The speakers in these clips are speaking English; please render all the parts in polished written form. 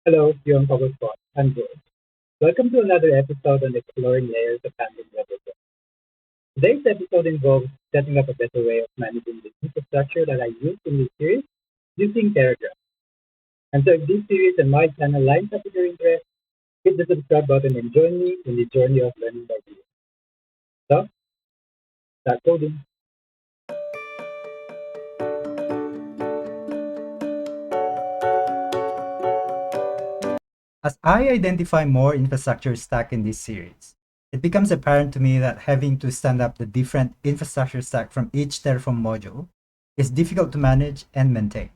Hello, you're on Public Spot. I'm George. Welcome to another episode on exploring layers of handling level one. Today's episode involves setting up a better way of managing the infrastructure that I use in this series using Terragrunt. And so if this series and my channel lines up with your interest, hit the subscribe button and join me in the journey of learning by doing. So, start coding. As I identify more infrastructure stack in this series, it becomes apparent to me that having to stand up the different infrastructure stack from each Terraform module is difficult to manage and maintain.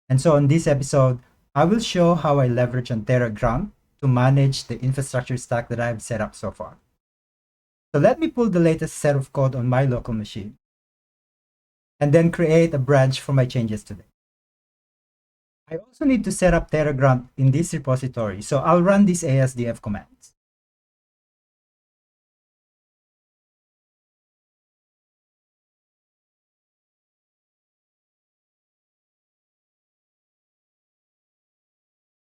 And so on this episode, I will show how I leverage on Terragrunt to manage the infrastructure stack that I've set up so far. So let me pull the latest set of code on my local machine and then create a branch for my changes today. I also need to set up Terragrunt in this repository, so I'll run these asdf commands.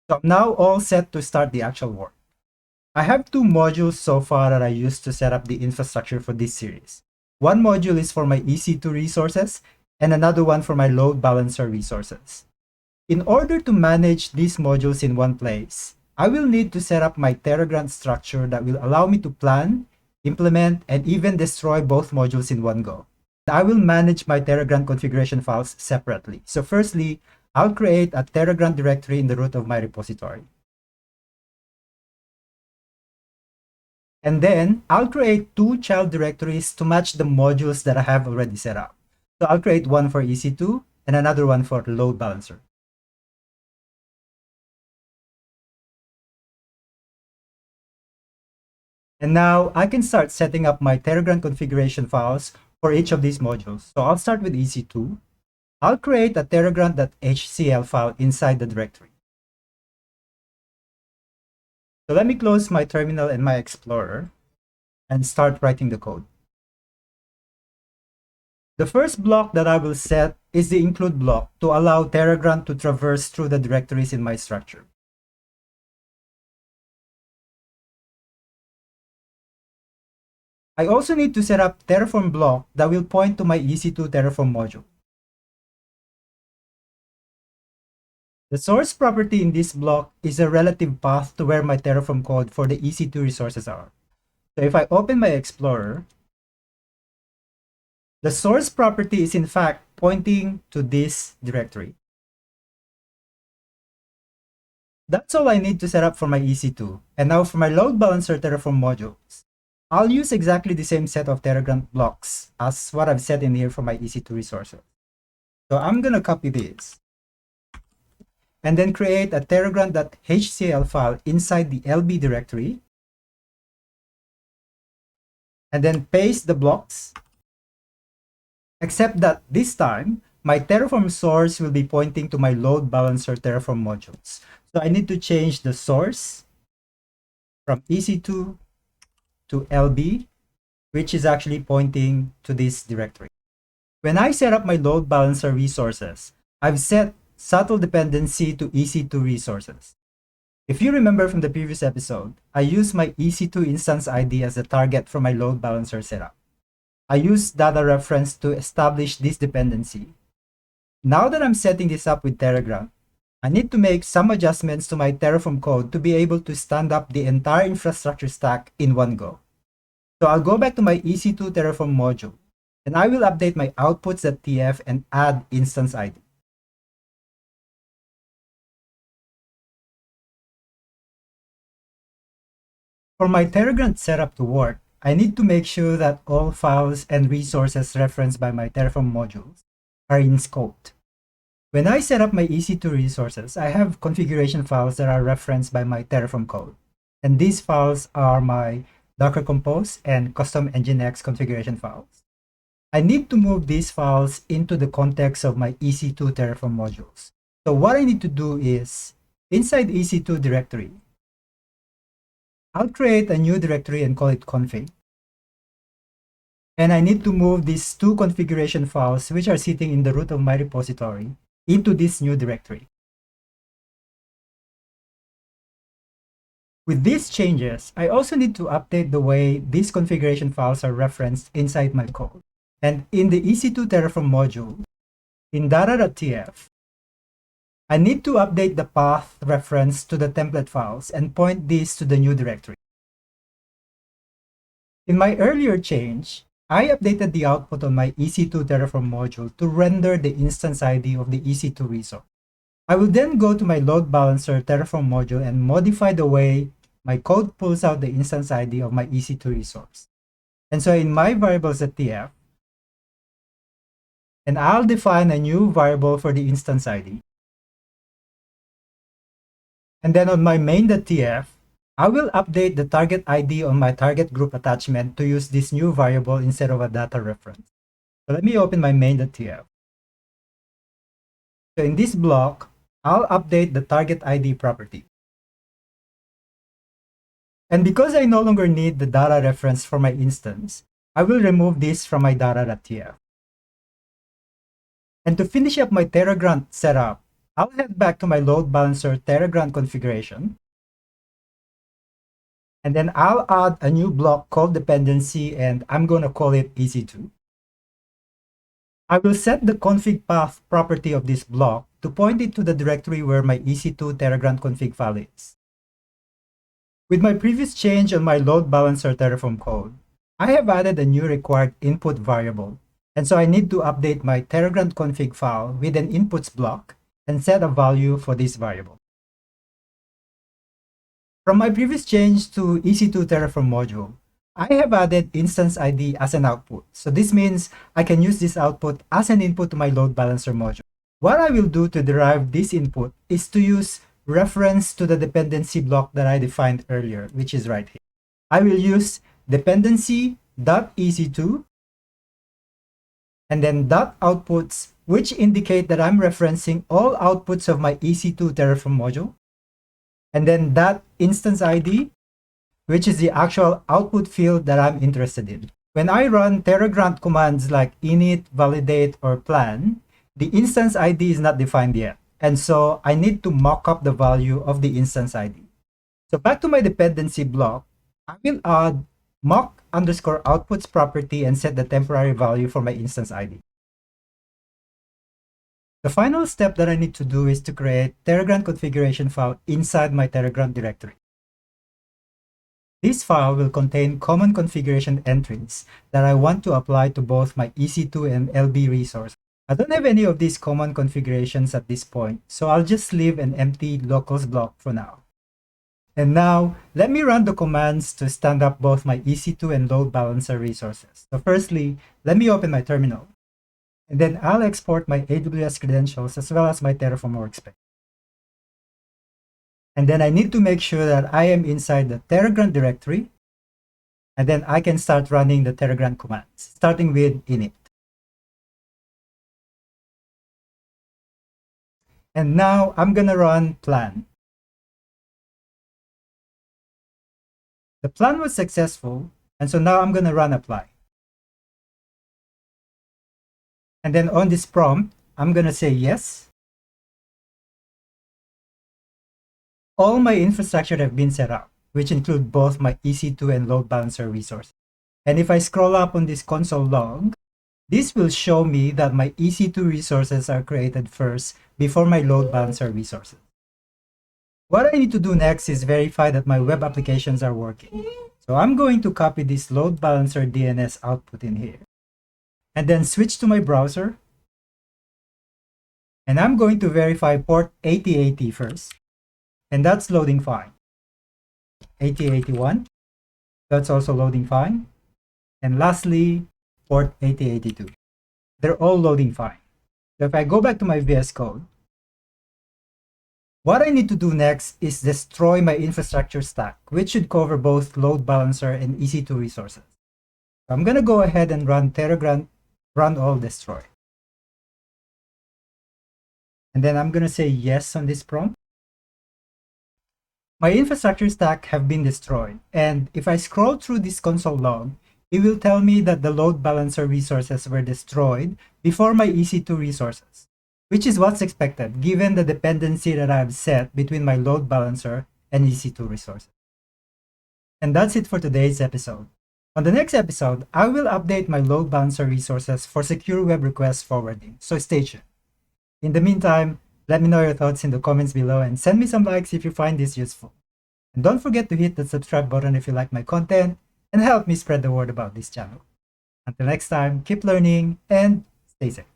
So I'm now all set to start the actual work. I have two modules so far that I used to set up the infrastructure for this series. One module is for my EC2 resources and another one for my load balancer resources. In order to manage these modules in one place, I will need to set up my Terragrunt structure that will allow me to plan, implement, and even destroy both modules in one go. I will manage my Terragrunt configuration files separately. So firstly, I'll create a Terragrunt directory in the root of my repository. And then I'll create two child directories to match the modules that I have already set up. So I'll create one for EC2 and another one for load balancer. And now I can start setting up my Terragrunt configuration files for each of these modules. So I'll start with EC2. I'll create a terragrunt.hcl file inside the directory. So let me close my terminal and my Explorer and start writing the code. The first block that I will set is the include block to allow Terragrunt to traverse through the directories in my structure. I also need to set up Terraform block that will point to my EC2 Terraform module. The source property in this block is a relative path to where my Terraform code for the EC2 resources are. So if I open my Explorer, the source property is in fact pointing to this directory. That's all I need to set up for my EC2. And now for my load balancer Terraform modules, I'll use exactly the same set of Terragrunt blocks as what I've set in here for my EC2 resources. So I'm going to copy this and then create a terragrunt.hcl file inside the lb directory and then paste the blocks, except that this time my Terraform source will be pointing to my load balancer Terraform modules. So I need to change the source from EC2 to LB, which is actually pointing to this directory. When I set up my load balancer resources, I've set subtle dependency to EC2 resources. If you remember from the previous episode, I used my EC2 instance ID as the target for my load balancer setup. I used data reference to establish this dependency. Now that I'm setting this up with Terragrunt, I need to make some adjustments to my Terraform code to be able to stand up the entire infrastructure stack in one go. So I'll go back to my EC2 Terraform module, and I will update my outputs.tf and add instance ID. For my Terragrunt setup to work, I need to make sure that all files and resources referenced by my Terraform modules are in scoped. When I set up my EC2 resources, I have configuration files that are referenced by my Terraform code. And these files are my Docker Compose and custom Nginx configuration files. I need to move these files into the context of my EC2 Terraform modules. So what I need to do is, inside EC2 directory, I'll create a new directory and call it config. And I need to move these two configuration files, which are sitting in the root of my repository, into this new directory. With these changes, I also need to update the way these configuration files are referenced inside my code. And in the EC2 Terraform module, in data.tf, I need to update the path reference to the template files and point these to the new directory. In my earlier change, I updated the output on my EC2 Terraform module to render the instance ID of the EC2 resource. I will then go to my load balancer Terraform module and modify the way my code pulls out the instance ID of my EC2 resource. And so in my variables.tf, and I'll define a new variable for the instance ID. And then on my main.tf, I will update the target ID on my target group attachment to use this new variable instead of a data reference. So let me open my main.tf. So in this block, I'll update the target ID property. And because I no longer need the data reference for my instance, I will remove this from my data.tf. And to finish up my Terragrunt setup, I'll head back to my load balancer Terragrunt configuration. And then I'll add a new block called dependency, and I'm going to call it EC2. I will set the config path property of this block to point it to the directory where my EC2 Terragrunt config file is. With my previous change on my load balancer Terraform code, I have added a new required input variable. And so I need to update my Terragrunt config file with an inputs block and set a value for this variable. From my previous change to EC2 Terraform module, I have added instance ID as an output. So this means I can use this output as an input to my load balancer module. What I will do to derive this input is to use reference to the dependency block that I defined earlier, which is right here. I will use dependency.ec2 and then .outputs, which indicate that I'm referencing all outputs of my EC2 Terraform module, and then .instance ID, which is the actual output field that I'm interested in. When I run Terragrunt commands like init, validate, or plan, the instance ID is not defined yet. And so I need to mock up the value of the instance ID. So back to my dependency block, I will add mock_outputs property and set the temporary value for my instance ID. The final step that I need to do is to create Terragrunt configuration file inside my Terragrunt directory. This file will contain common configuration entries that I want to apply to both my EC2 and LB resource. I don't have any of these common configurations at this point, so I'll just leave an empty locals block for now. And now, let me run the commands to stand up both my EC2 and load balancer resources. So firstly, let me open my terminal. And then I'll export my AWS credentials as well as my Terraform workspace. And then I need to make sure that I am inside the Terragrunt directory. And then I can start running the Terragrunt commands, starting with init. And now I'm going to run plan. The plan was successful, and so now I'm going to run apply. And then on this prompt, I'm going to say yes. All my infrastructure have been set up, which include both my EC2 and load balancer resources. And if I scroll up on this console log, this will show me that my EC2 resources are created first before my load balancer resources. What I need to do next is verify that my web applications are working. So I'm going to copy this load balancer DNS output in here, and then switch to my browser. And I'm going to verify port 8080 first, and that's loading fine. 8081, that's also loading fine. And lastly, port 8082. They're all loading fine. So if I go back to my VS Code, what I need to do next is destroy my infrastructure stack, which should cover both load balancer and EC2 resources. So I'm going to go ahead and run Terragrunt run all destroy. And then I'm going to say yes on this prompt. My infrastructure stack have been destroyed. And if I scroll through this console log, it will tell me that the load balancer resources were destroyed before my EC2 resources, which is what's expected given the dependency that I've set between my load balancer and EC2 resources. And that's it for today's episode. On the next episode, I will update my load balancer resources for secure web request forwarding, so stay tuned. In the meantime, let me know your thoughts in the comments below and send me some likes if you find this useful. And don't forget to hit the subscribe button if you like my content and help me spread the word about this channel. Until next time, keep learning and stay safe.